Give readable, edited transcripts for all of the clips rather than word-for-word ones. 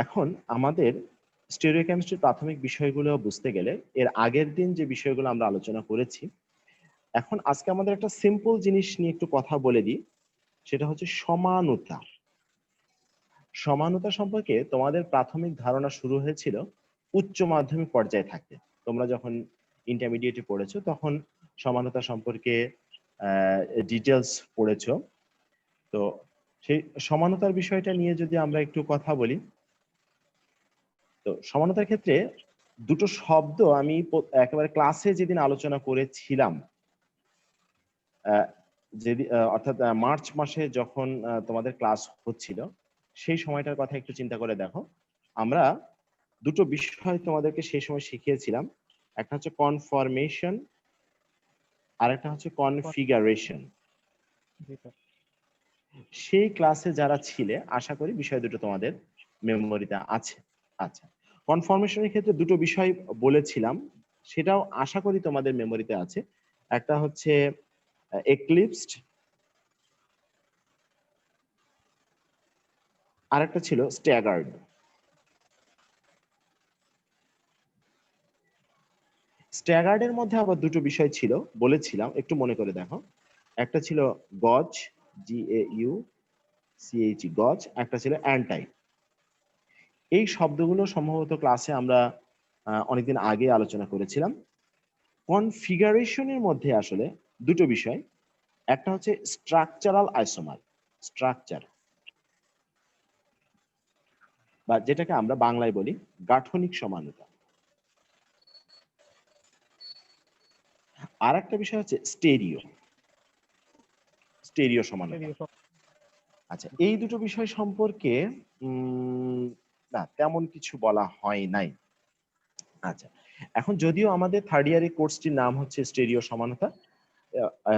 এখন আমাদের স্টিরিওকেমিস্ট্রির প্রাথমিক বিষয়গুলো বুঝতে গেলে এর আগের দিন যে বিষয়গুলো আমরা আলোচনা করেছি, এখন আজকে আমাদের একটা সিম্পল জিনিস নিয়ে একটু কথা বলে দিই, সেটা হচ্ছে সমানতা। সমানতা সম্পর্কে তোমাদের প্রাথমিক ধারণা শুরু হয়েছিল উচ্চ মাধ্যমিক পর্যায়ে থাকতে। তোমরা যখন ইন্টারমিডিয়েটে পড়েছো তখন সমানতা সম্পর্কে ডিটেলস পড়েছো। তো সেই সমানতার বিষয়টা নিয়ে যদি আমরা একটু কথা বলি, তো সমানতার ক্ষেত্রে দুটো শব্দ আমি একেবারে ক্লাসে যেদিন আলোচনা করেছিলাম, যেদিন অর্থাৎ মার্চ মাসে যখন তোমাদের ক্লাস হচ্ছিল, সেই সময়টার কথা একটু চিন্তা করে দেখো। আমরা দুটো বিষয় তোমাদেরকে সেই সময় শিখিয়েছিলাম, একটা হচ্ছে কনফরমেশন আর একটা হচ্ছে কনফিগারেশন। সেই ক্লাসে যারা ছিলে আশা করি বিষয় দুটো তোমাদের মেমোরিতে আছে। আচ্ছা, কনফরমেশনের ক্ষেত্রে দুটো বিষয় বলেছিলাম, সেটাও আশা করি তোমাদের মেমোরিতে আছে। একটা হচ্ছে এক্লিপসড, আর একটা ছিল স্ট্যাগার্ড। স্ট্যাগার্ডের মধ্যে আবার দুটো বিষয় ছিল বলেছিলাম, একটু মনে করে দেখো। একটা ছিল গজ, GAUCH, গজ। একটা ছিল অ্যান্টাই। এই শব্দগুলো সম্ভবত ক্লাসে আমরা অনেকদিন আগে আলোচনা করেছিলাম। কনফিগারেশনের মধ্যে আসলে দুটো বিষয়, একটা হচ্ছে স্ট্রাকচারাল আইসোমার, স্ট্রাকচার, বা যেটাকে আমরা বাংলায় বলি গাঠনিক সমানতা। আর একটা বিষয় হচ্ছে স্টেরিও, স্টেরিও সমানতা। আচ্ছা, এই দুটো বিষয় সম্পর্কে না তেমন কিছু বলা হয় নাই। আচ্ছা, এখন যদিও আমাদের থার্ড ইয়ারের কোর্সটির নাম হচ্ছে স্টেরিও সমানতা,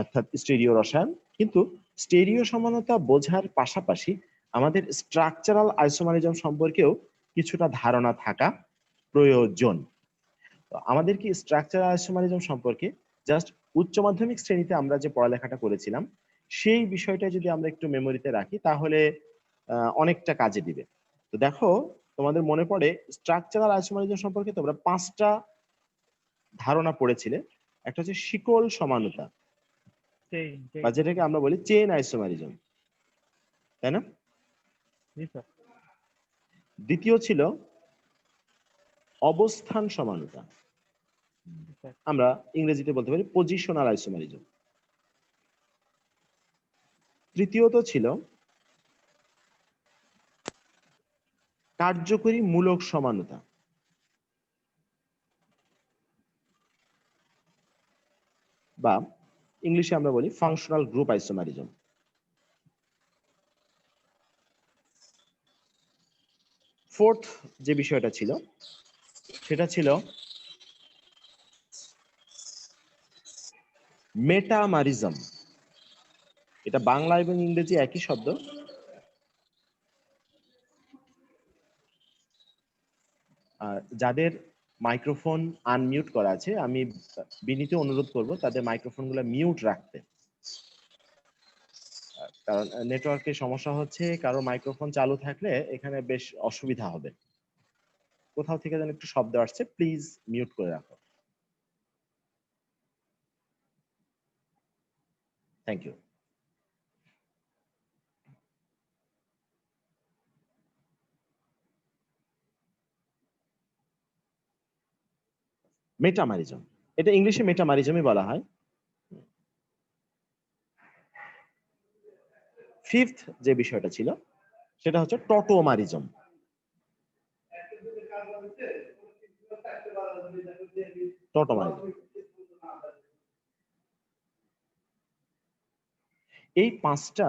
অর্থাৎ স্টেরিও রসায়ন, কিন্তু স্টেরিও সমানতা বোঝার পাশাপাশি আমাদের স্ট্রাকচারাল আইসোমারিজম সম্পর্কেও কিছুটা ধারণা থাকা প্রয়োজন। তো আমাদের কি স্ট্রাকচারাল আইসোমারিজম সম্পর্কে জাস্ট উচ্চ মাধ্যমিক শ্রেণীতে আমরা যে পড়ালেখাটা করেছিলাম সেই বিষয়টা যদি আমরা একটু মেমোরিতে রাখি তাহলে অনেকটা কাজে দিবে। তো দেখো, তোমাদের মনে পড়ে স্ট্রাকচারাল আইসোমারিজম সম্পর্কে তোমরা 5টা ধারণা পড়েছিলে। একটা হচ্ছে শিকল সমানতা, বা যেটাকে আমরা বলি চেইন আইসোমারিজম, তাই না? দ্বিতীয় ছিল অবস্থান সমানতা, আমরা ইংরেজিতে বলতে পারি পজিশনাল আইসোমারিজম। তৃতীয়ত ছিল কার্যকরী মূলক সমানতা, বা ইংলিশে আমরা বলি ফাংশনাল গ্রুপ আইসোমারিজম। ফোর্থ যে বিষয়টা ছিল সেটা ছিল মেটামারিজম। এটা বাংলা এবং ইংরেজি একই শব্দ। যাদের মাইক্রোফোন আনমিউট করা আছে আমি বিনীত অনুরোধ করব তাদের মাইক্রোফোনগুলো মিউট রাখতে, কারণ নেটওয়ার্কের সমস্যা হচ্ছে। কারো মাইক্রোফোন চালু থাকলে এখানে বেশ অসুবিধা হবে। কোথাও থেকে যেন একটু শব্দ আসছে, প্লিজ মিউট করে রাখো। Thank you. মেটামারিজম, এটা ইংলিশে মেটামারিজমই বলা হয়। ফিফথ যে বিষয়টা ছিল সেটা হচ্ছে টটোমারিজম। টটোমারিজম, এই 5টা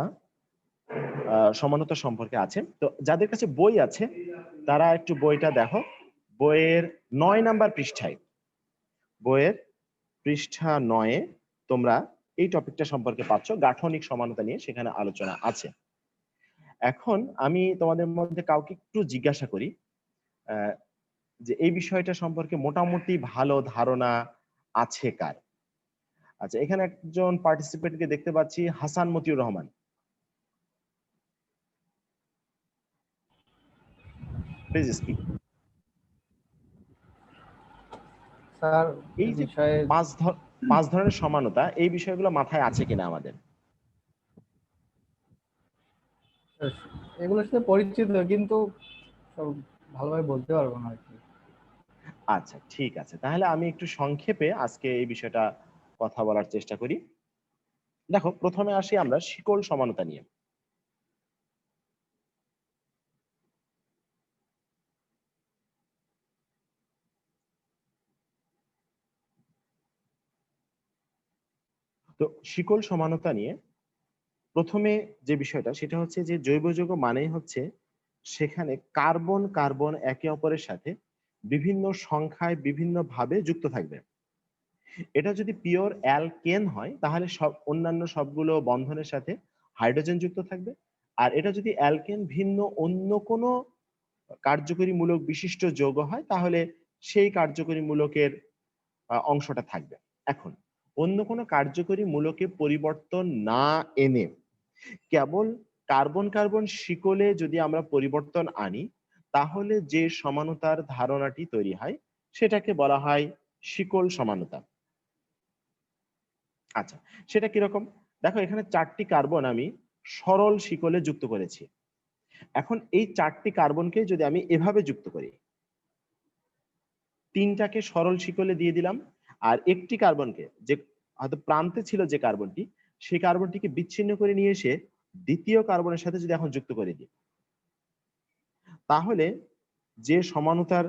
সমানতা সম্পর্কে আছে। তো যাদের কাছে বই আছে তারা একটু বইটা দেখো, বইয়ের 9 নাম্বার পৃষ্ঠায়, বইয়ের পৃষ্ঠা 9-এ তোমরা এই টপিকটা সম্পর্কে পাচ্ছ, গাঠনিক সমানতা নিয়ে সেখানে আলোচনা আছে। এখন আমি তোমাদের মধ্যে কাউকে একটু জিজ্ঞাসা করি যে এই বিষয়টা সম্পর্কে মোটামুটি ভালো ধারণা আছে কার? আচ্ছা, এখানে একজন পার্টিসিপেন্টকে দেখতে পাচ্ছি, Hasan Motiur Rahman. Please speak. Sir এই যে বিষয়ে পাঁচ ধরনের সমানতা, এই বিষয়গুলো মাথায় আছে কিনা আমাদের? এগুলোর সাথে পরিচিত, কিন্তু সব ভালোভাবে বলতে পারবো না আর কি। আচ্ছা ঠিক আছে, তাহলে আমি একটু সংক্ষেপে আজকে এই বিষয়টা কথা বলার চেষ্টা করি। দেখো, প্রথমে আসি আমরা শিকল সমানতা নিয়ে। তো শিকল সমানতা নিয়ে প্রথমে যে বিষয়টা, সেটা হচ্ছে যে জৈব যৌগ মানেই হচ্ছে সেখানে কার্বন কার্বন একে অপরের সাথে বিভিন্ন সংখ্যায় বিভিন্ন ভাবে যুক্ত থাকবে। এটা যদি পিওর অ্যালকেন হয় তাহলে সব অন্যান্য সবগুলো বন্ধনের সাথে হাইড্রোজেন যুক্ত থাকবে। আর এটা যদি অ্যালকেন ভিন্ন অন্য কোনো কার্যকরী মূলক বিশিষ্ট যৌগ হয় তাহলে সেই কার্যকরী মূলকের অংশটা থাকবে। এখন অন্য কোনো কার্যকরী মূলকে পরিবর্তন না এনে কেবল কার্বন কার্বন শিকলে যদি আমরা পরিবর্তন আনি তাহলে যে সমানতার ধারণাটি তৈরি হয় সেটাকে বলা হয় শিকল সমানতা। আচ্ছা, সেটা কিরকম? দেখো, এখানে 4টি কার্বন আমি সরল শিকলে যুক্ত করেছি। এখন এই 4টি কার্বনকে যদি আমি এভাবে যুক্ত করি, 3টাকে সরল শিকলে দিয়ে দিলাম, আর একটি কার্বনকে, যে হয়তো প্রান্তে ছিল যে কার্বনটি, সেই কার্বনটিকে বিচ্ছিন্ন করে নিয়ে এসে দ্বিতীয় কার্বনের সাথে যদি এখন যুক্ত করে দিই, তাহলে যে সমানতার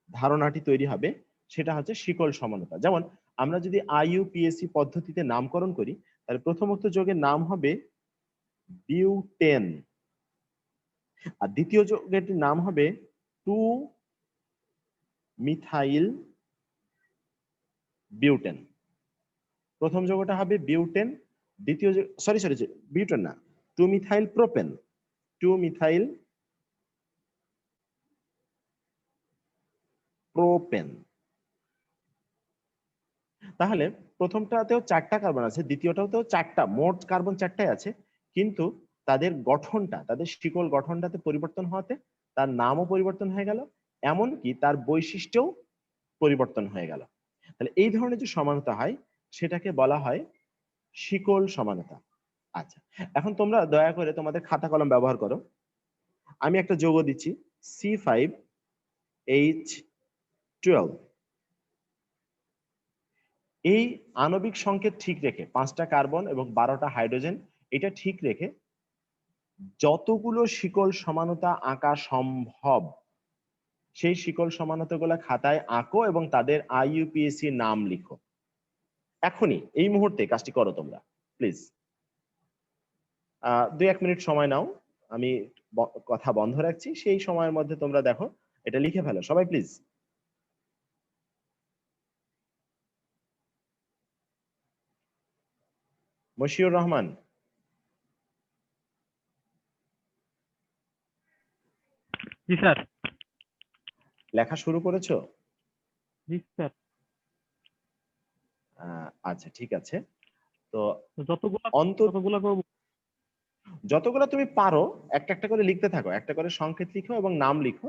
ধারণাটি তৈরি হবে সেটা হচ্ছে শিকল সমানতা। যেমন আমরা যদি IUPAC পদ্ধতিতে নামকরণ করি তাহলে প্রথমত যৌগের নাম হবে বিউটেন, আর দ্বিতীয় যৌগের নাম হবে 2-মিথাইল বিউটেন। প্রথম যৌগটা হবে বিউটেন, দ্বিতীয় সরি সরি বিউটেন না, 2-মিথাইল প্রোপেন, 2-মিথাইল প্রোপেন। তাহলে প্রথমটাতেও 4টা কার্বন আছে, দ্বিতীয়টাতেও 4টা, মোট কার্বন 4টাই আছে, কিন্তু তাদের গঠনটা, তাদের শিকল গঠনটাতে পরিবর্তন হওয়াতে তার নামও পরিবর্তন হয়ে গেল, এমনকি তার বৈশিষ্ট্যও পরিবর্তন হয়ে গেল। তাহলে এই ধরনের যে সমানতা হয় সেটাকে বলা হয় শিকল সমানতা। আচ্ছা, এখন তোমরা দয়া করে তোমাদের খাতা কলম ব্যবহার করো। আমি একটা যৌগ দিচ্ছি C5H12। এই আণবিক সংকেত ঠিক রেখে, 5টা কার্বন এবং 12টা হাইড্রোজেন, এটা ঠিক রেখে যতগুলো শিকল সমানতা আঁকা সম্ভব সেই শিকল সমানতাগুলো খাতায় আঁকো এবং তাদের IUPAC নাম লিখো। এখনই এই মুহূর্তে কাজটি করো তোমরা, প্লিজ। 2-1 মিনিট সময় নাও, আমি কথা বন্ধ রাখছি, সেই সময়ের মধ্যে তোমরা দেখো এটা লিখে ফেলো সবাই, প্লিজ। মশিউর রহমান, জি স্যার। লেখা শুরু করেছো? জি স্যার। আচ্ছা ঠিক আছে। তো যতগুলো তুমি পারো একটা একটা করে লিখতে থাকো, একটা করে সংকেত লিখো এবং নাম লিখো।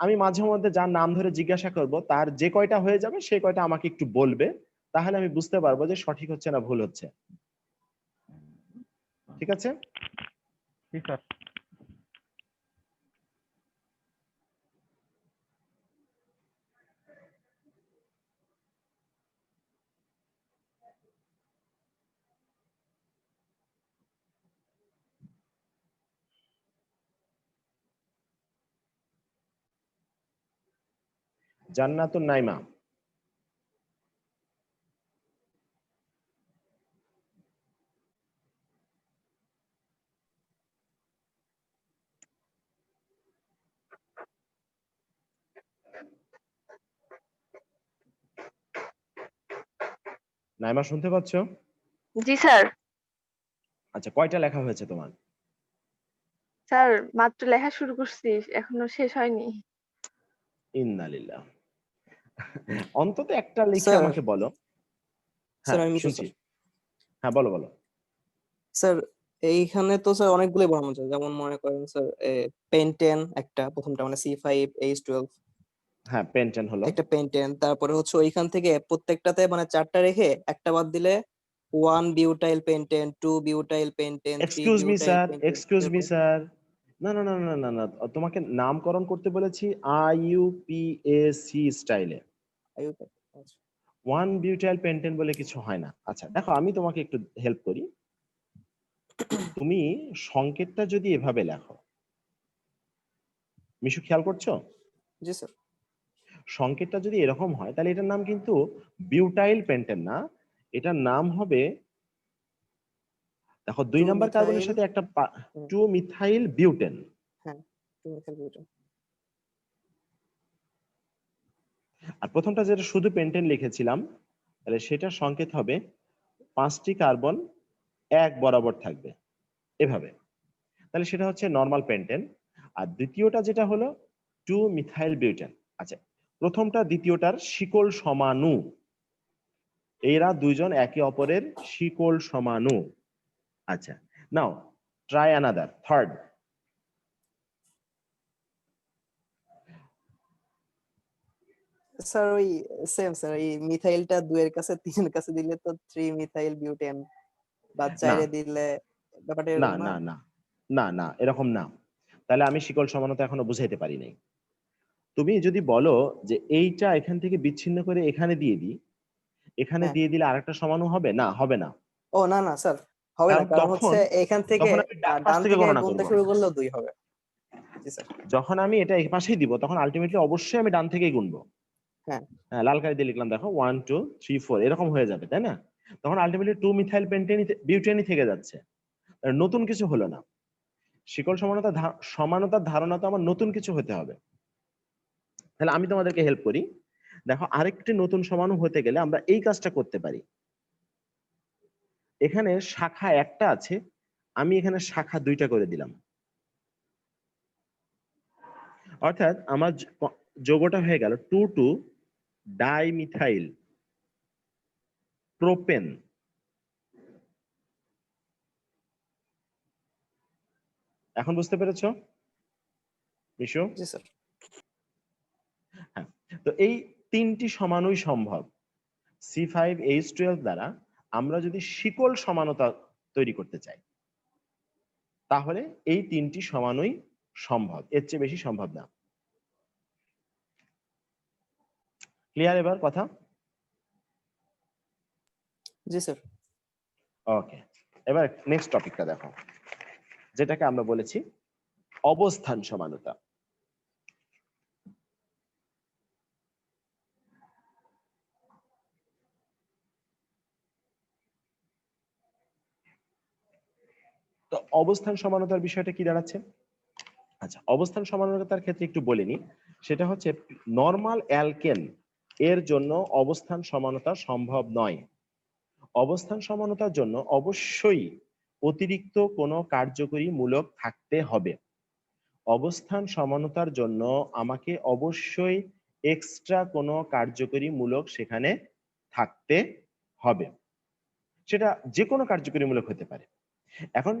আমি মাঝে মধ্যে যার নাম ধরে জিজ্ঞাসা করব তার যে কয়টা হয়ে যাবে সে কয়টা আমাকে একটু বলবে, তাহলে আমি বুঝতে পারবো যে সঠিক হচ্ছে না ভুল হচ্ছে। ঠিক আছে? জি স্যার। জান্নাতুন নাইমা, নাইমা শুনতে পাচ্ছ? জি স্যার। আচ্ছা, কয়টা লেখা হয়েছে তোমার? স্যার মাত্র লেখা শুরু করছি, এখনো শেষ হয়নি। ইন্নালিল্লাহ। অন্তত একটা লিখে স্যার, আমাকে বলো। হ্যাঁ স্যার আমি শুনছি। হ্যাঁ বলো বলো। স্যার এইখানে তো স্যার অনেকগুলোই বানানো যায়, যেমন মনে করেন স্যার পেন্টেন একটা, প্রথমটা মানে C5H12 হ্যাঁ, পেন্টেন হলো। একটা পেন্টেন, তারপরে হচ্ছে ওইখান থেকে প্রত্যেকটাতে মানে 4টা রেখে একটা বাদ দিলে 1 butyl pentane, 2 butyl pentane, 3 excuse me butyl sir, pentane, excuse me এরকম। স্যার, না না না না না না, তোমাকে নামকরণ করতে বলেছি IUPAC স্টাইলে। আচ্ছা। ওয়ান বিউটাইল পেন্টেন বলে কিছু হয় না। আচ্ছা দেখো, আমি তোমাকে একটু হেল্প করি। তুমি সংকেতটা যদি এভাবে লেখো, মিশু খেয়াল করছো? জি স্যার। সংকেতটা যদি এরকম হয় তাহলে এটার নাম কিন্তু বিউটাইল পেন্টেন না, এটার নাম হবে, দেখো 2 2 নাম্বার কার্বনের মিথাইল, সাথে একটা 2 মিথাইল বিউটেন। হ্যাঁ 2 মিথাইল বিউটেন। আর প্রথমটা যেটা শুধু পেন্টেন লিখেছিলাম, তাহলে সেটার সংকেত হবে 5টি কার্বন এক বরাবর থাকবে এভাবে, তাহলে সেটা হচ্ছে নরমাল পেন্টেন। আর দ্বিতীয়টা যেটা হলো 2 মিথাইল বিউটেন। আচ্ছা, প্রথমটা দ্বিতীয়টার শিকল সমাণু, এরা দুইজন একে অপরের শিকল সমাণু। আচ্ছা, নাও ট্রাই অ্যানাদার থার্ড। স্যার ওই সেম স্যার, এই মিথাইলটা 2 এর কাছে 3 এর কাছে দিলে তো 3 মিথাইল বিউটেন, বা না 4 এ দিলে ব্যাপারটা না এরকম না। না না না না, এরকম না। তাহলে আমি শিকল সমানতা এখনো বুঝাইতে পারি নাই। তুমি যদি বলো যে এইটা এখান থেকে বিচ্ছিন্ন করে এখানে দিয়ে দিই, এখানে হ্যাঁ। দিয়ে দিলে আরেকটা সমাণু হবে না, হবে না। ও না না স্যার, হবে না, কারণ কারণ তখন হচ্ছে এখান থেকে তখন আমি ডান পাশ ডান থেকে থেকে গণনা গুনতে করব। শুরু করলেও 2 হবে। জি স্যার। যখন আমি এটা এই পাশেই দিব তখন আলটিমেটলি অবশ্যই আমি ডান থেকেই গুনবো। হ্যাঁ। হ্যাঁ, লাল কালি দিয়ে লিখলাম, দেখো 1 2 3 4 এরকম হয়ে যাবে, তাই না? তখন আলটিমেটলি 2 মিথাইল পেন্টেন বিউটেনই থেকে যাচ্ছে, আর নতুন কিছু হলো না। শিকল সমানতার ধারণা তো আমার নতুন কিছু হতে হবে। তাহলে আমি তোমাদেরকে হেল্প করি। দেখো, আরেকটি নতুন সমাণু হতে গেলে আমরা এই কাজটা করতে পারি। এখানে শাখা একটা আছে, আমি এখানে শাখা 2টা করে দিলাম, অর্থাৎ আমার যৌগটা হয়ে গেল 2 2 ডাইমিথাইল প্রোপেন। এখন বুঝতে পেরেছো মিশু? জি স্যার। হ্যাঁ, তো এই 3টি সমাণুই সম্ভব। C5H12 দ্বারা আমরা যদি শিকল সমানতা তৈরি করতে চাই তাহলে এই 3টি সমাণুই সম্ভব, এর চেয়ে বেশি সম্ভব না। ক্লিয়ার এবার কথা? জি স্যার। ওকে, এবার নেক্সট টপিকটা দেখো, যেটাকে আমরা বলেছি অবস্থান সমানতা। তো অবস্থান সমানতার বিষয়টা কি দাঁড়াচ্ছে? আচ্ছা, অবস্থান সমানতার ক্ষেত্রে একটু বলে নিই, সেটা হচ্ছে নরমাল অ্যালকেন এর জন্য অবস্থান সমানতা সম্ভব নয়। অবস্থান সমানতার জন্য অবশ্যই অতিরিক্ত কোনো কার্যকরী মূলক থাকতে হবে। অবস্থান সমানতার জন্য আমাকে অবশ্যই এক্সট্রা কোনো কার্যকরী মূলক সেখানে থাকতে হবে, সেটা যে কোনো কার্যকরী মূলক হতে পারে। এখন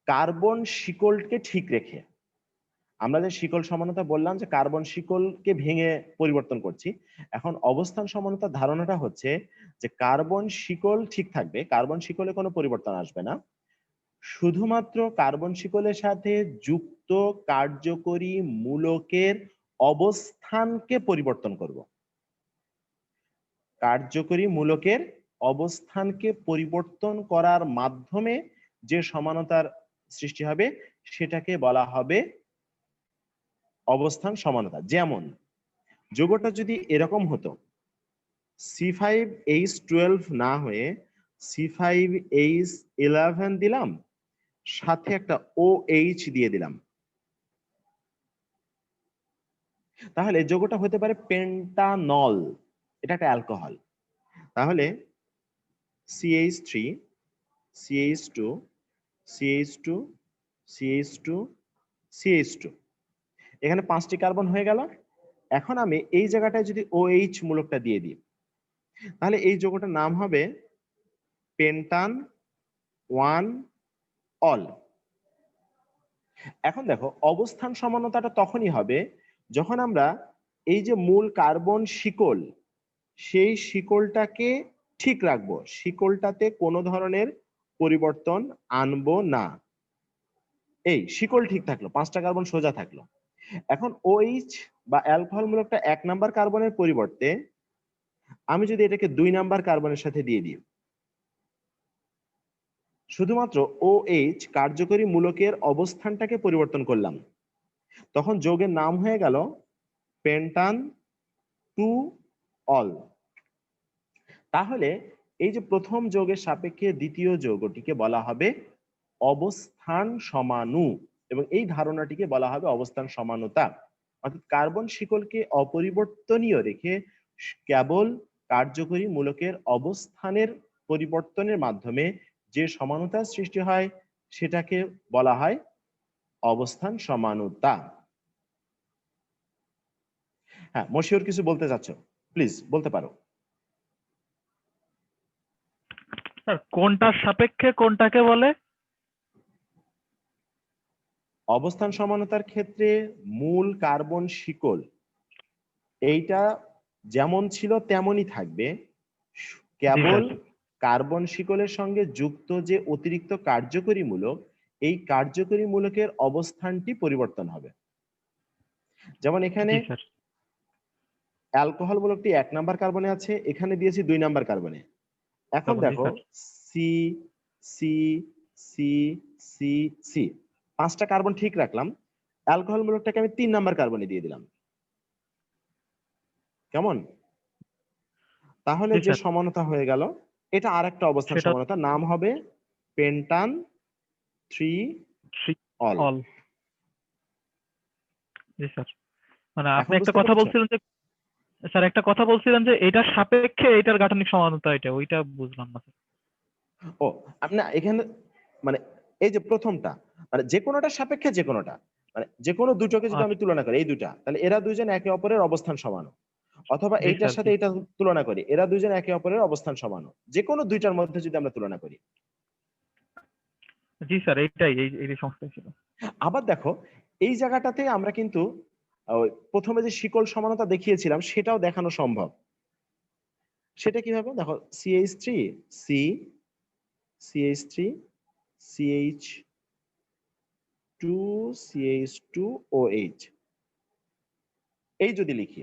কার্বন শিকলকে ঠিক রেখে আমরা যে শিকল সমানতা বললাম যে কার্বন শিকলকে ভেঙে পরিবর্তন করছি, এখন অবস্থান সমানতার ধারণাটা হচ্ছে যে কার্বন শিকল ঠিক থাকবে, কার্বন শিকলে কোনো পরিবর্তন আসবে না, শুধুমাত্র কার্বন শিকলের সাথে যুক্ত কার্যকরী মূলকের অবস্থানকে পরিবর্তন করব। কার্যকরী মূলকের অবস্থানকে পরিবর্তন করার মাধ্যমে যে সমানতার সৃষ্টি হবে সেটাকে বলা হবে অবস্থান সমানতা। যেমন যৌগটা যদি এরকম হতো, C5H12 না হয়ে C5H11 দিলাম, সাথে একটা OH দিয়ে দিলাম, তাহলে যৌগটা হতে পারে পেন্টানল, এটা একটা অ্যালকোহল। তাহলে CH3 CH2 CH2 CH2 CH2, এখানে 5টি কার্বন হয়ে গেল। এখন আমি এই জায়গাটায় যদি OH মূলকটা দিয়ে দিই তাহলে এই যৌগটার নাম হবে পেন্টান 1 অল। এখন দেখো অবস্থান সমানতাটা তখনই হবে যখন আমরা এই যে মূল কার্বন শিকল, সেই শিকলটাকে ঠিক রাখবো, শিকলটাতে কোনো ধরনের পরিবর্তন আনবো না। এই শিকল ঠিক থাকলো, 5টা কার্বন সোজা থাকলো। এখন OH বা অ্যালকোহল মূলকটা 1 নাম্বার কার্বনের পরিবর্তে আমি যদি এটাকে 2 নাম্বার কার্বনের সাথে দিয়ে দিই, শুধুমাত্র OH কার্যকরী মূলকের অবস্থানটাকে পরিবর্তন করলাম, তখন যৌগের নাম হয়ে গেল পেন্টান 2 অল। তাহলে এই যে প্রথম যৌগের সাপেক্ষে দ্বিতীয় যৌগটিকে বলা হবে অবস্থান সমাণু, এবং এই ধারণাটিকে বলা হবে অবস্থান সমানুতা। অর্থাৎ কার্বন শিকলকে অপরিবর্তনীয় রেখে কেবল কার্যকরী মূলকের অবস্থানের পরিবর্তনের মাধ্যমে যে সমানুতার সৃষ্টি হয় সেটাকে বলা হয় অবস্থান সমানুতা। হ্যাঁ, মশিউর কিছু বলতে চাচ্ছ, প্লিজ বলতে পারো। স্যার কোনটার সাপেক্ষে কোনটাকে বলে? অবস্থান সমানতার ক্ষেত্রে মূল কার্বন শিকল এইটা যেমন ছিল তেমনই থাকবে, কেবল কার্বন শিকলের সঙ্গে যুক্ত যে অতিরিক্ত কার্যকরী মূলক, এই কার্যকরী মূলকের অবস্থানটি পরিবর্তন হবে। যেমন এখানে জি স্যার। অ্যালকোহল মূলকটি 1 নাম্বার কার্বনে আছে, এখানে দিয়েছি 2 নাম্বার কার্বনে। এখন কার্বন, জি দেখো sir. C C C C C 5টা কার্বন ঠিক রাখলাম, অ্যালকোহল মূলকটাকে আমি 3 নাম্বার কার্বনে দিয়ে দিলাম। কেমন? তাহলে জি যে স্যার। সমানতা হয়ে গেল এটা আরেকটা অবস্থান সেটা সমানতা, নাম হবে পেন্টান 3 অল। অল। জি স্যার। মানে আপনি এখন একটা বুঝতে কথা পেরেছো? বলছিলেন যে, স্যার একটা কথা বলছিলেন যে এটার সাপেক্ষে এটার গাঠনিক সমানুতা, এটা ওইটা বুঝলাম না স্যার। ও আপনি এখানে মানে এই যে প্রথমটা মানে যে কোনোটার সাপেক্ষে যে কোনোটা, মানে যে কোনো দুটোকে যদি আমি আচ্ছা। তুলনা করি, এই দুটা, তাহলে এরা দুইজন একে অপরের অবস্থান সমান, অথবা জি এইটার স্যার। সাথে এটা তুলনা করি, এরা দুইজন একে অপরের অবস্থান সমান, যে কোনো দুইটার মধ্যে যদি আমরা তুলনা করি। জি স্যার, এইটাই এই সমস্যা ছিল। আবার দেখো এই জায়গাটাতে আমরা কিন্তু প্রথমে যে শিকল সমানতা দেখিয়েছিলাম সেটাও দেখানো সম্ভব। সেটা কিভাবে দেখো, CH3 C CH3 CH2 CH2OH, এই যদি লিখি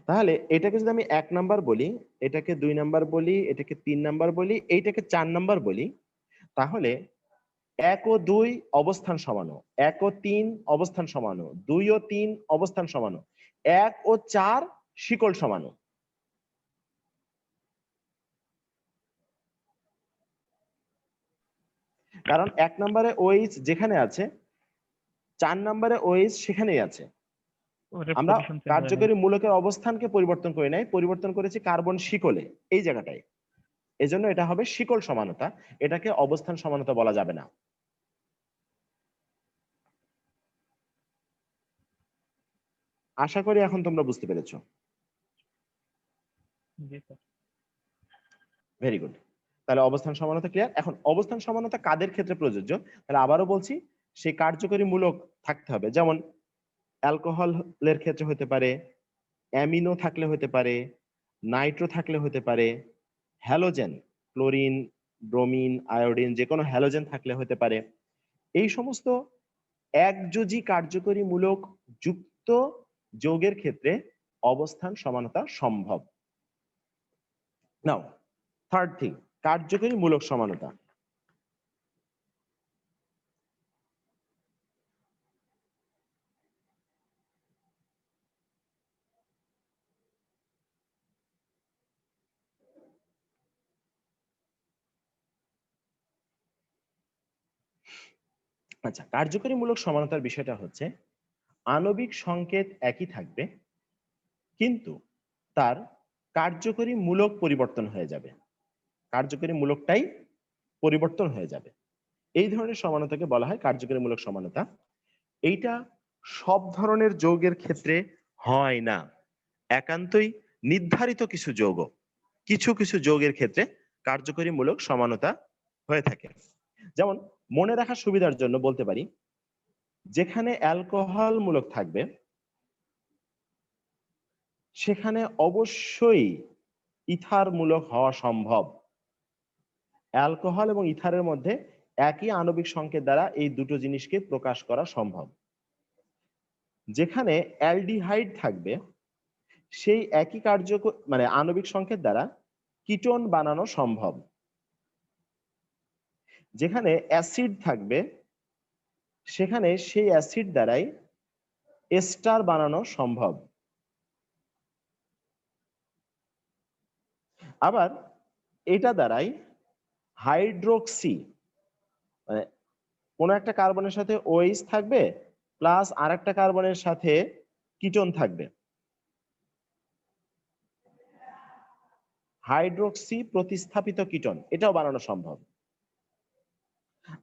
তাহলে এটাকে যদি আমি 1 নাম্বার বলি, এটাকে 2 নাম্বার বলি, এটাকে 3 নাম্বার বলি, এইটাকে 4 নাম্বার বলি, তাহলে 1 ও 2 অবস্থান সমানো, 1 ও 3 অবস্থান সমানো, 2 ও 3 অবস্থান সমানো, 1 ও 4 শিকল সমানো। কারণ 1 নম্বরে OH যেখানে আছে, 4 নম্বরে OH সেখানেই আছে। ওটার আমরা পজিশন চেঞ্জ হয় নাই। কার্যকরী মূলকের অবস্থানকে পরিবর্তন করি নাই, পরিবর্তন করেছি কার্বন শিকলে, এই জায়গাটায়। এজন্য এটা হবে শিকল সমানতা, এটাকে অবস্থান সমানতা বলা যাবে না। আশা করি এখন তোমরা বুঝতে পেরেছো। জি স্যার। Very good. তাহলে অবস্থান সমানতা ক্লিয়ার। এখন অবস্থান সমানতা কাদের ক্ষেত্রে প্রযোজ্য, তাহলে আবারও বলছি, সেই কার্যকরী মূলক থাকতে হবে। যেমন অ্যালকোহলের ক্ষেত্রে হতে পারে, অ্যামিনো থাকলে হতে পারে, নাইট্রো থাকলে হতে পারে, হ্যালোজেন ক্লোরিন ব্রোমিন আয়োডিন যে কোনো হ্যালোজেন থাকলে হতে পারে। এই সমস্ত একযোজী কার্যকরী মূলক যুক্ত যৌগের ক্ষেত্রে অবস্থান সমানতা সম্ভব। নাও থার্ড থিং, কার্যকরী মূলক সমানতা। আচ্ছা, কার্যকরী মূলক সমানতার বিষয়টা হচ্ছে আণবিক সংকেত একই থাকবে কিন্তু তার কার্যকরী মূলক পরিবর্তন হয়ে যাবে, কার্যকরী মূলকটাই পরিবর্তন হয়ে যাবে। এই ধরনের সমানতাকে বলা হয় কার্যকরী মূলক সমানতা। এইটা সব ধরনের যৌগের ক্ষেত্রে হয় না, একান্তই নির্ধারিত কিছু যৌগ, কিছু কিছু যৌগের ক্ষেত্রে কার্যকরী মূলক সমানতা হয়ে থাকে। যেমন মনে রাখার সুবিধার জন্য বলতে পারি, যেখানে অ্যালকোহল মূলক থাকবে সেখানে অবশ্যই ইথার মূলক হওয়া সম্ভব। অ্যালকোহল এবং ইথারের মধ্যে একই আণবিক সংকেত দ্বারা এই দুটো জিনিসকে প্রকাশ করা সম্ভব। যেখানে অ্যালডিহাইড থাকবে সেই একই মানে আণবিক সংকেত দ্বারা কিটোন বানানো সম্ভব। যেখানে অ্যাসিড থাকবে সেখানে সেই অ্যাসিড দ্বারাই এস্টার বানানো সম্ভব। আবার এটা দ্বারাই হাইড্রোক্সি, মানে কোনো একটা কার্বনের সাথে OH থাকবে প্লাস আর একটা কার্বনের সাথে কিটোন থাকবে, হাইড্রোক্সি প্রতিস্থাপিত কিটোন, এটাও বানানো সম্ভব।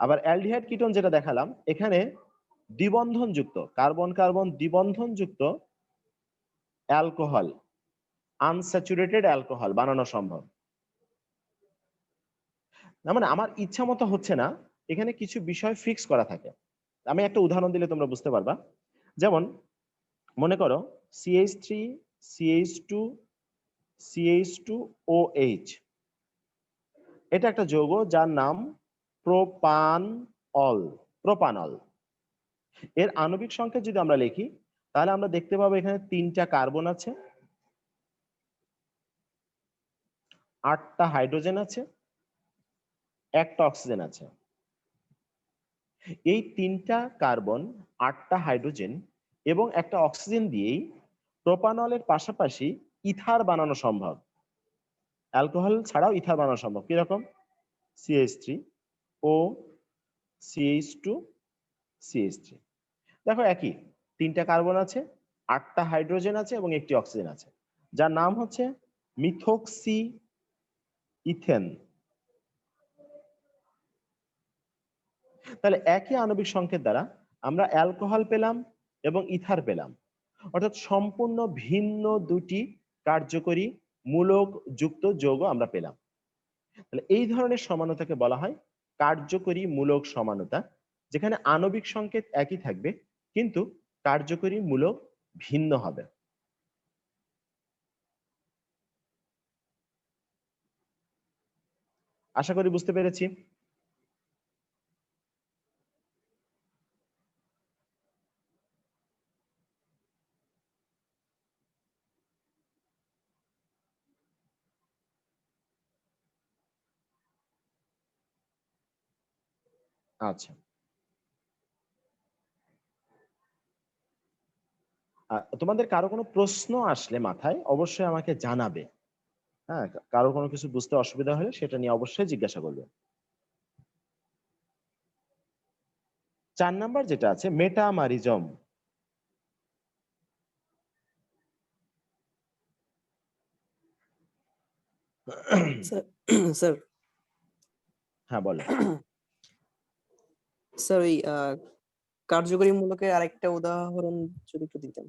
আবার অ্যালডিহাইড কিটোন যেটা দেখালাম, এখানে দ্বিবন্ধনযুক্ত কার্বন কার্বন দ্বিবন্ধনযুক্ত অ্যালকোহল, আনস্যাচুরেটেড অ্যালকোহল বানানো সম্ভব। না মানে আমার ইচ্ছা মতো হচ্ছে না, এখানে কিছু বিষয় ফিক্স করা থাকে। আমি একটা উদাহরণ দিলে তোমরা বুঝতে পারবা। যেমন মনে করো CH3 CH2 CH2OH, এটা একটা যৌগ যার নাম প্রোপানল। এর আণবিক সংকেত যদি আমরা লিখি তাহলে আমরা দেখতে পাবো এখানে 3টা কার্বন আছে, 8টা হাইড্রোজেন আছে, 1টা অক্সিজেন আছে। এই 3টা কার্বন, 8টা হাইড্রোজেন এবং 1টা অক্সিজেন দিয়েই প্রোপানলের পাশাপাশি ইথার বানানো সম্ভব। অ্যালকোহল ছাড়াও ইথার বানানো সম্ভব। কিরকম? CH3O CH2 CH3। দেখো একই, 3টা কার্বন আছে, 8টা হাইড্রোজেন আছে এবং 1টি অক্সিজেন আছে, যার নাম হচ্ছে মিথক্সি ইথেন। তাহলে একই আণবিক সংকেত দ্বারা আমরা অ্যালকোহল পেলাম এবং ইথার পেলাম, অর্থাৎ সম্পূর্ণ ভিন্ন দুটি কার্যকরী মূলক যুক্ত যৌগ আমরা পেলাম। তাহলে এই ধরনের সমানতাকে বলা হয় কার্যকরী মূলক সমানতা, যেখানে আণবিক সংকেত একই থাকবে কিন্তু কার্যকরী মূলক ভিন্ন হবে। আশা করি বুঝতে পেরেছি। আচ্ছা, তোমাদের কারো কোনো প্রশ্ন আসলে মাথায় অবশ্যই আমাকে জানাবে। হ্যাঁ, কারো কোনো কিছু বুঝতে অসুবিধা হলে সেটা নিয়ে অবশ্যই জিজ্ঞাসা করবে। 4 নাম্বার যেটা আছে মেটামারিজম। স্যার হ্যাঁ বলো। স্যার ওই কার্যকরী মূলকের আরেকটা উদাহরণ যদি একটু দিতেন।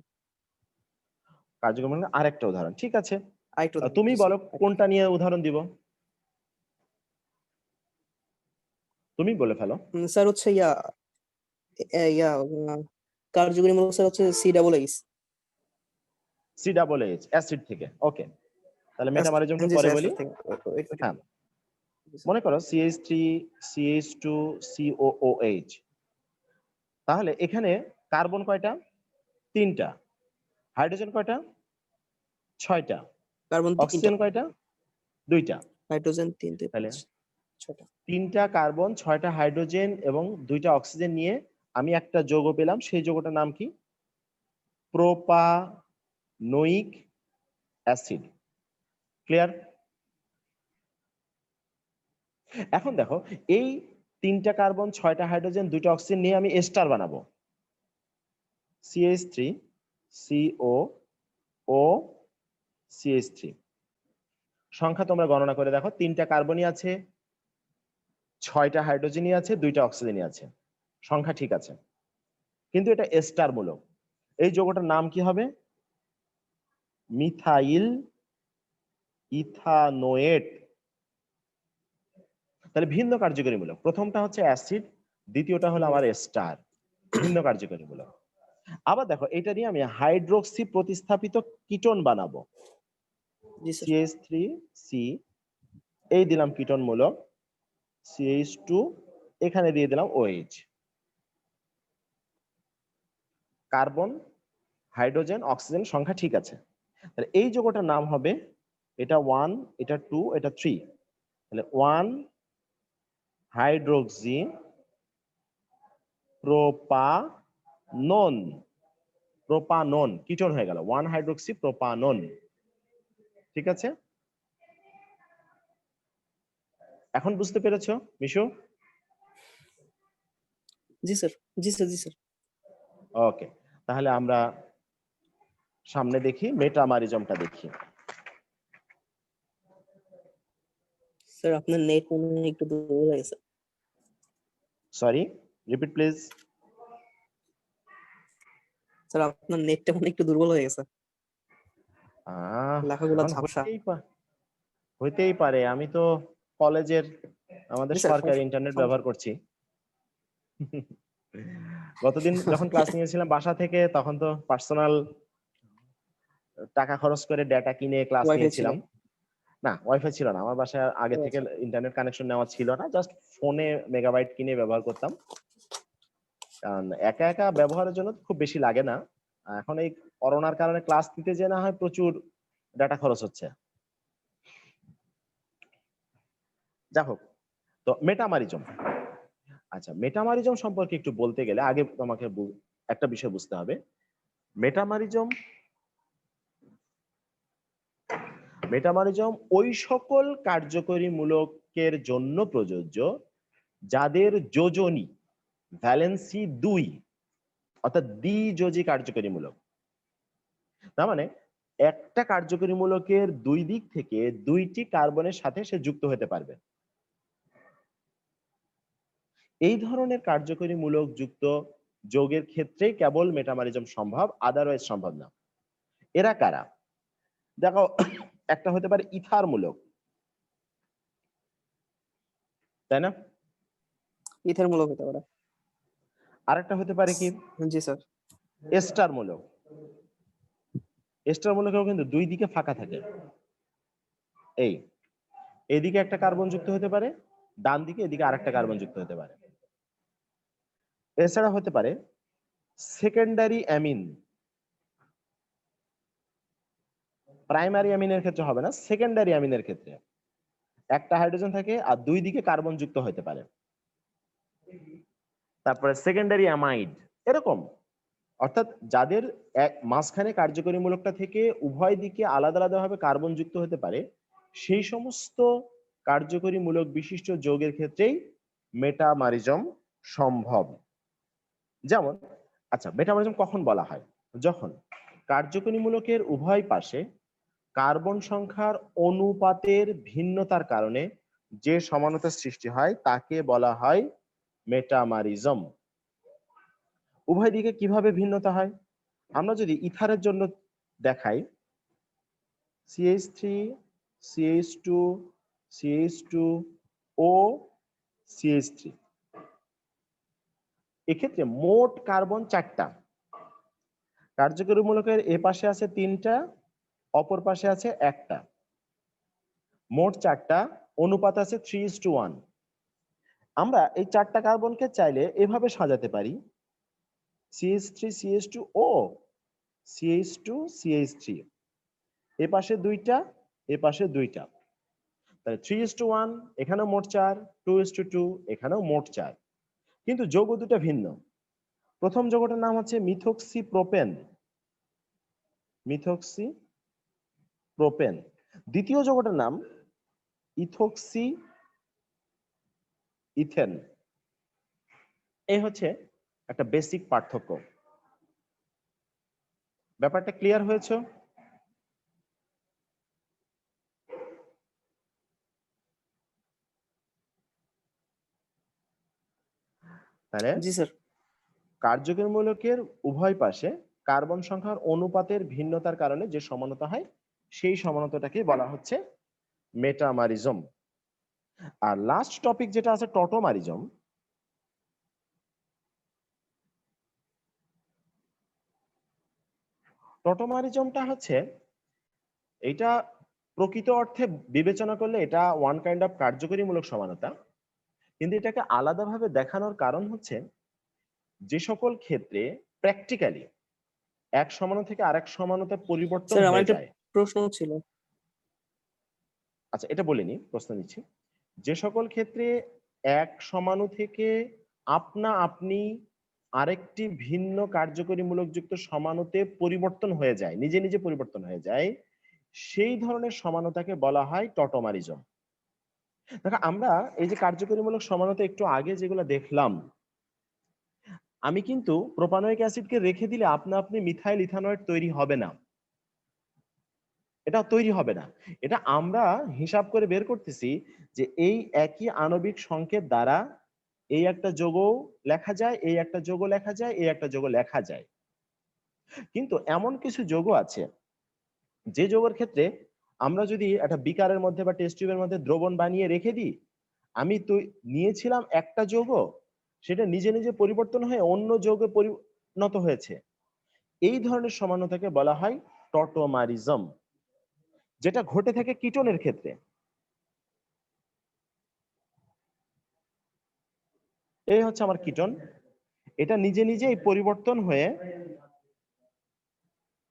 কার্যক্রম আরেকটা উদাহরণ, ঠিক আছে। আরেকটু তুমি বলো কোনটা নিয়ে উদাহরণ দিব, তুমি বলে ফেলো। স্যার হচ্ছে কার্যকরী মূলক স্যার হচ্ছে COOH। COOH অ্যাসিড থেকে। ওকে, তাহলে মেটামারিজমটা পরে বলি। হ্যাঁ, মনে করো CH3 CH2 COOH, তাহলে এখানে কার্বন কয়টা? 3টা। হাইড্রোজেন কয়টা? 6টা। কার্বন 3টা, অক্সিজেন কয়টা? 2টা। হাইড্রোজেন 3 তাহলে 6টা। 3টা কার্বন, 6টা হাইড্রোজেন এবং 2টা অক্সিজেন নিয়ে আমি একটা যৌগ পেলাম। সেই যৌগটার নাম কি? Propanoic acid. ক্লিয়ার? এখন দেখো, এই 3টা কার্বন, 6টা হাইড্রোজেন, 2টা অক্সিজেন নিয়ে আমি এস্টার বানাবো। CH3 COO CH3। সংখ্যা তোমরা গণনা করে দেখো, 3টা কার্বনই আছে, 6টা হাইড্রোজেনই আছে, 2টা অক্সিজেনই আছে, সংখ্যা ঠিক আছে। কিন্তু এটা এস্টার মূলক। এই যৌগটার নাম কি হবে? Methyl ethanoate. তাহলে ভিন্ন কার্যকরী মূলক। প্রথমটা হচ্ছে অ্যাসিড, দ্বিতীয়টা হলো আমার এস্টার, ভিন্ন কার্যকরী মূলক। আবার দেখো এটা দিয়ে আমি হাইড্রোক্সি প্রতিস্থাপিত কিটোন বানাবো, জি স্যার। CH3C, এই দিলাম কিটোন মূলক, CH2, এখানে দিয়ে দিলাম OH। কার্বন, হাইড্রোজেন, অক্সিজেন সংখ্যা ঠিক আছে, তাহলে এই যৌগটার নাম হবে, এটা 1, এটা 2, এটা 3, তাহলে 1 হাইড্রোক্সি প্রোপানন, প্রোপানন কিটোন হয়ে গেল, 1 হাইড্রোক্সি প্রোপানন। ঠিক আছে, এখন বুঝতে পেরেছো মিশু? জি স্যার, জি স্যার, জি স্যার। ওকে, তাহলে আমরা সামনে দেখি, মেটামারিজমটা দেখি। স্যার আপনার নেট মনে হয় একটু দুর্বল হয়ে গেছে। Sorry, repeat please. স্যার আপনার নেটটা মনে হয় একটু দুর্বল হয়ে গেছে, লেখাগুলো এখন ঝাপসা। হইতেই পারে, আমি তো কলেজের আমাদের জি স্যার, সরকারি ইন্টারনেট ব্যবহার করছি। গতদিন যখন ক্লাস নিয়েছিলাম বাসা থেকে, তখন তো পার্সোনাল টাকা খরচ করে ডেটা কিনে ক্লাস ওয়াইফাই ছিল। নিয়েছিলাম। না, ওয়াইফাই ছিল না আমার বাসায়, আগে ও থেকে আচ্ছা। ইন্টারনেট কানেকশন নেওয়া ছিল না, জাস্ট ফোনে মেগাবাইট কিনে ব্যবহার করতাম, কারণ একা একা ব্যবহারের জন্য খুব বেশি লাগে না। এখন এই করোনার কারণে ক্লাস নিতে যে না হয় প্রচুর ডাটা খরচ হচ্ছে। যাই হোক, তো মেটামারিজম। আচ্ছা, মেটামারিজম সম্পর্কে একটু বলতে গেলে আগে তোমাকে একটা বিষয় বুঝতে হবে। মেটামারিজম ওই সকল কার্যকরী মূলকের জন্য প্রযোজ্য যাদের যোজনী ভ্যালেন্সি 2, অর্থাৎ দ্বিযোজী কার্যকরী মূলক। তার মানে একটা কার্যকরী মূলকের দুই দিক থেকে 2টি কার্বনের সাথে সে যুক্ত হতে পারবে। এই ধরনের কার্যকরী মূলক যুক্ত যৌগের ক্ষেত্রেই কেবল মেটামারিজম সম্ভব, আদারওয়াইজ সম্ভব না। এরা কারা? দেখো, একটা হতে পারে ইথার মূলক, তাই না? ইথের মূলক হতে পারে। আরেকটা হতে পারে কি? জি স্যার। এস্টার মূলক। এস্টার মূলকেও কিন্তু দুই দিকে ফাঁকা থাকে, এইদিকে একটা কার্বন যুক্ত হতে পারে, ডান দিকে এদিকে আরেকটা কার্বন যুক্ত হতে পারে। এছাড়া হতে পারে সেকেন্ডারি অ্যামিন, প্রাইমারি অ্যামিনের ক্ষেত্রে হবে না, সেকেন্ডারি অ্যামিনের ক্ষেত্রে একটা হাইড্রোজেন থাকে আর দুই দিকে কার্বন যুক্ত হতে পারে। তারপরে সেকেন্ডারি অ্যামাইড, এরকম, অর্থাৎ যাদের এক মাঝখানে কার্যকরী মূলকটা থেকে উভয় দিকে আলাদা আলাদাভাবে কার্বন যুক্ত হতে পারে, সেই সমস্ত কার্যকরী মূলক বিশিষ্ট যৌগের ক্ষেত্রেই মেটামারিজম সম্ভব। যেমন, আচ্ছা, মেটামারিজম কখন বলা হয়? যখন কার্যকরী মূলকের উভয় পাশে কার্বন সংখ্যার অনুপাতের ভিন্নতার কারণে যে সমানতার সৃষ্টি হয় তাকে বলা হয় মেটামারিজম। উভয় দিকে কিভাবে ভিন্নতা হয়? আমরা যদি ইথারের জন্য দেখাই, CH3, CH2, CH2, O, CH3, এক্ষেত্রে মোট কার্বন 4টা, কার্যকরী মূলকের এ পাশে আছে 3টা, অপর পাশে আছে 1টা, মোট 4টা, অনুপাত আছে 3:1। আমরা এই 4টা কার্বনকে চাইলে এভাবে সাজাতে পারি, CH3, CH2, O, CH2, CH3, এ পাশে 2টা, এ পাশে 2টা, তাহলে 3:1, এখানেও মোট 4, 2:2, এখানেও মোট 4। কিন্তু যৌগ দুটো ভিন্ন। প্রথম যৌগটার নাম হচ্ছে মিথক্সি প্রোপেন, মিথক্সি প্রোপেন। দ্বিতীয় যৌগটার নাম ইথক্সি ইথেন। এই হচ্ছে একটা বেসিক পার্থক্য। ব্যাপারটা ক্লিয়ার হয়েছে? তাহলে জি স্যার। কার্যকরী মূলকের উভয় পাশে কার্বন সংখ্যার অনুপাতের ভিন্নতার কারণে যে সমানতা হয়, সেই সমানতাটাকে বলা হচ্ছে মেটামারিজম। আর লাস্ট টপিক যেটা আছে টটোমারিজম, টটোমারিজমটা হচ্ছে এটা প্রকৃত অর্থে বিবেচনা করলে এটা ওয়ান কাইন্ড অফ কার্যকরীমূলক সমানতা, কিন্তু এটাকে আলাদাভাবে দেখানোর কারণ হচ্ছে যে সকল ক্ষেত্রে প্র্যাকটিক্যালি এক সমানতা থেকে আরেক সমানতা পরিবর্তন স্যার আমার হয়ে একটা যায়। প্রশ্ন ছিল। আচ্ছা, এটা বলিনি, প্রশ্ন নিচ্ছি। যে সকল ক্ষেত্রে এক সমাণু থেকে আপনা আপনি আরেকটি ভিন্ন কার্যকরীমূলক যুক্ত সমানুতে পরিবর্তন হয়ে যায়, নিজে নিজে পরিবর্তন হয়ে যায়, সেই ধরনের সমানতাকে বলা হয় টটোমারিজম। দেখো আমরা এই যে কার্যকরীমূলক সমানতা একটু আগে যেগুলো দেখলাম, আমি কিন্তু প্রোপানোয়িক অ্যাসিডকে রেখে দিলে আপনা আপনি মিথাইল ইথানয়েড তৈরি হবে না, এটা তৈরি হবে না। এটা আমরা হিসাব করে বের করতেছি যে এই একই আণবিক সংকেত দ্বারা এই একটা যোগও লেখা যায়, এই একটা যোগও লেখা যায়, এই একটা যোগও লেখা যায়। কিন্তু এমন কিছু যোগ আছে যে যোগের ক্ষেত্রে আমরা যদি একটা বিকারের মধ্যে বা টেস্ট টিউবের মধ্যে দ্রবণ বানিয়ে রেখে দিই, আমি তো নিয়েছিলাম একটা যোগ, সেটা নিজে নিজে পরিবর্তন হয়ে অন্য যোগে পরিণত হয়েছে। এই ধরনের সমানতাকে বলা হয় টটোমারিজম, যেটা ঘটে থাকে কিটোনের ক্ষেত্রে। এই হচ্ছে আমার কিটোন, এটা নিজে নিজেই পরিবর্তন হয়ে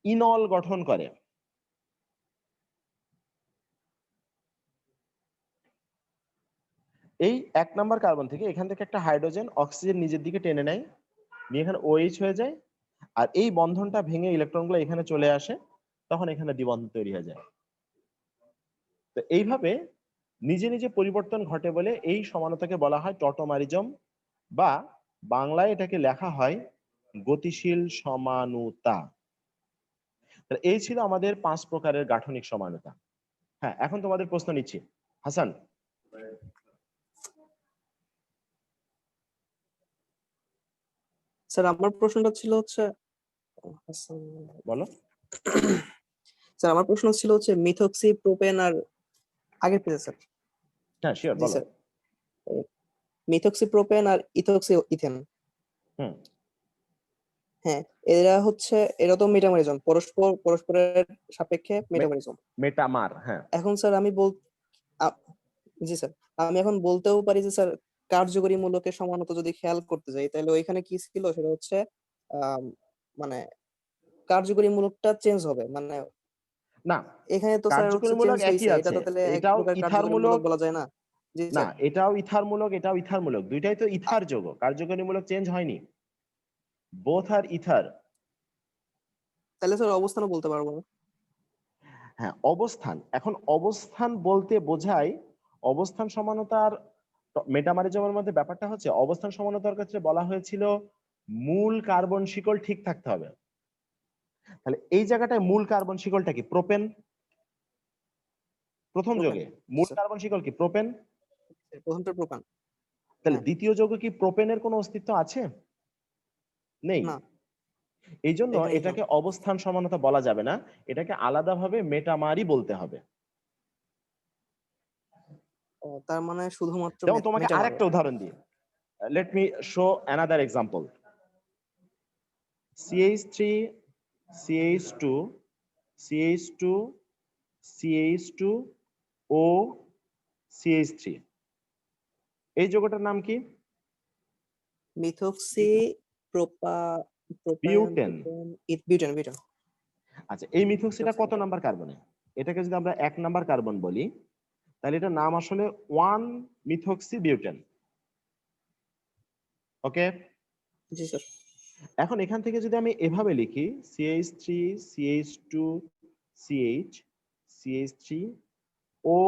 ইনল গঠন করে। এই 1 নাম্বার কার্বন থেকে এখান থেকে একটা হাইড্রোজেন অক্সিজেন নিজের দিকে টেনে নেয়, নিয়ে এখানে OH হয়ে যায়, আর এই বন্ধনটা ভেঙে ইলেকট্রনগুলো এখানে চলে আসে, তখন এখানে দ্বিবন্ধন তৈরি হয়ে যায়। তো এইভাবে নিজে নিজে পরিবর্তন ঘটে বলে এই সমানতাকে বলা হয় টটোমারিজম, বা বাংলায় এটাকে লেখা হয় গতিশীল সমানুতা। এই ছিল আমাদের 5 প্রকারের গাঠনিক সমানুতা। হ্যাঁ, এখন তোমাদের প্রশ্ন নিচ্ছি। হাসান, স্যার আমার প্রশ্নটা ছিল হচ্ছে বলো। স্যার আমার প্রশ্ন ছিল হচ্ছে মিথক্সি প্রোপেন আর আগের পেজে স্যার। হ্যাঁ, শিওর, জি বলো। স্যার, মিথক্সি প্রোপেন আর ইথক্সি ইথেন, হুম, হ্যাঁ এরা তো মেটামরিজম, পরস্পরের সাপেক্ষে মেটামরিজম। মেটামার, হ্যাঁ। এখন স্যার জি স্যার, আমি এখন বলতেও পারি যে স্যার কার্যকরী মূলকের সমানতা যদি খেয়াল করতে যাই তাহলে ওইখানে কি ছিল, সেটা হচ্ছে আম, মানে কার্যকরী মূলকটা চেঞ্জ হবে, মানে না, এখানে তো স্যার হচ্ছে কার্যকরীমূলক চেঞ্জ একই হয়েছে, এটা আছে। তো তাহলে এক এটাও প্রকার কার্যকরী মূলক ইথারমূলক। বলা যায় না? জি না, স্যার। এটাও ইথারমূলক, এটাও ইথারমূলক, দুইটাই তো ইথার যোগ, কার্যকরীমূলক চেঞ্জ হয়নি, বোথ আর ইথার। তাহলে স্যার অবস্থানও বলতে পারবো না? হ্যাঁ, অবস্থান, এখন অবস্থান বলতে বোঝায় অবস্থান সমানতার মেটামারিজমের মধ্যে ব্যাপারটা হচ্ছে অবস্থান সমানতার ক্ষেত্রে বলা হয়েছিল মূল কার্বন শিকল ঠিক থাকতে হবে। তাহলে এই জায়গাটায় মূল কার্বন শিকলটা কি? প্রোপেন। প্রথম প্রোপেন, যোগে মূল স্যার কার্বন শিকল কি? প্রোপেন। প্রথমটা প্রোপান। তাহলে হ্যাঁ। দ্বিতীয় যোগে কি প্রোপেনের কোনো অস্তিত্ব আছে? নেই। না, এই জন্য এখানে ইথান। এটাকে অবস্থান সমানতা বলা যাবে না, এটাকে আলাদাভাবে মেটামারি বলতে হবে। তার মানে শুধুমাত্র যেমন তোমাকে মেটামার। আরেকটা উদাহরণ দিই, let me show another example. CH3 CH2 CH2 CH2 O CH3, এই যৌগটার নাম কি? মিথক্সি প্রোপা প্রোপেন বিউটেন। Butane butane. আচ্ছা, এই মিথক্সিটা কত নাম্বার কার্বনে? এটাকে যদি আমরা 1 নাম্বার কার্বন বলি, তাহলে এটার নাম আসলে 1 মিথক্সি বিউটেন। ওকে, জি স্যার। এখন এখান থেকে যদি আমি এভাবে লিখি CH3 CH2 CH CH3 O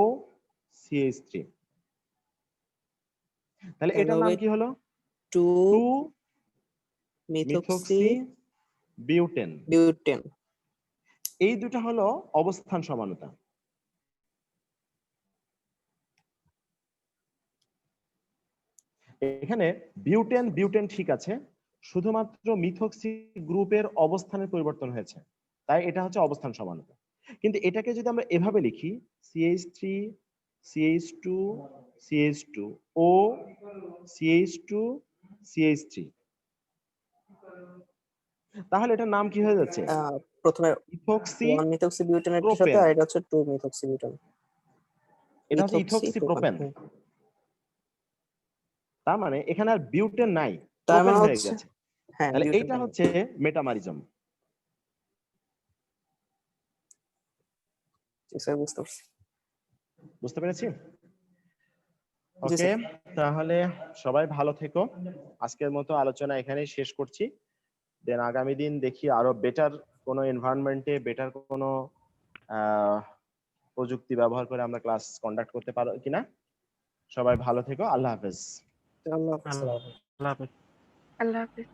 CH3, তাহলে এটার নাম কি হলো? 2 2 মিথক্সি মিথক্সি বিউটেন। বিউটেন। এই দুটো হলো অবস্থান সমানতা। এখানে বিউটেন বিউটেন ঠিক আছে, শুধুমাত্র মিথক্সি গ্রুপের অবস্থানের পরিবর্তন হয়েছে, তাই এটা হচ্ছে অবস্থান সমানতা। কিন্তু এটাকে যদি আমরা এভাবে লিখি CH3 CH2 CH2 O CH2 CH3, তাহলে এটার নাম কি হয়ে যাচ্ছে? প্রথমে ইথক্সি 1 মিথক্সি বিউটেনের সাথে প্রোপেন। আর এটা হচ্ছে 2 মিথক্সি বিউটেন। এটা হচ্ছে ইথক্সি প্রোপেন। তার মানে এখানে আর বিউটেন নাই, তার প্রোপেন মানে হয়ে হচ্ছে গেছে। হ্যাঁ তাহলে বিউটেন এইটা হচ্ছে মেটামারিজম। স্যার বুঝতে পারছি। বুঝতে পেরেছি? জি ওকে, স্যার। তাহলে সবাই ভালো থেকো। আজকের মতো আলোচনা এখানেই শেষ করছি। দেন আগামী দিন দেখি আরো বেটার কোনো এনভায়রনমেন্টে বেটার কোনো প্রযুক্তি ব্যবহার করে আমরা ক্লাস কন্ডাক্ট করতে পারো কিনা। সবাই ভালো থেকো। আল্লাহ হাফেজ। আল্লাহ হাফেজ। আল্লাহ হাফেজ। আল্লাহ হাফেজ।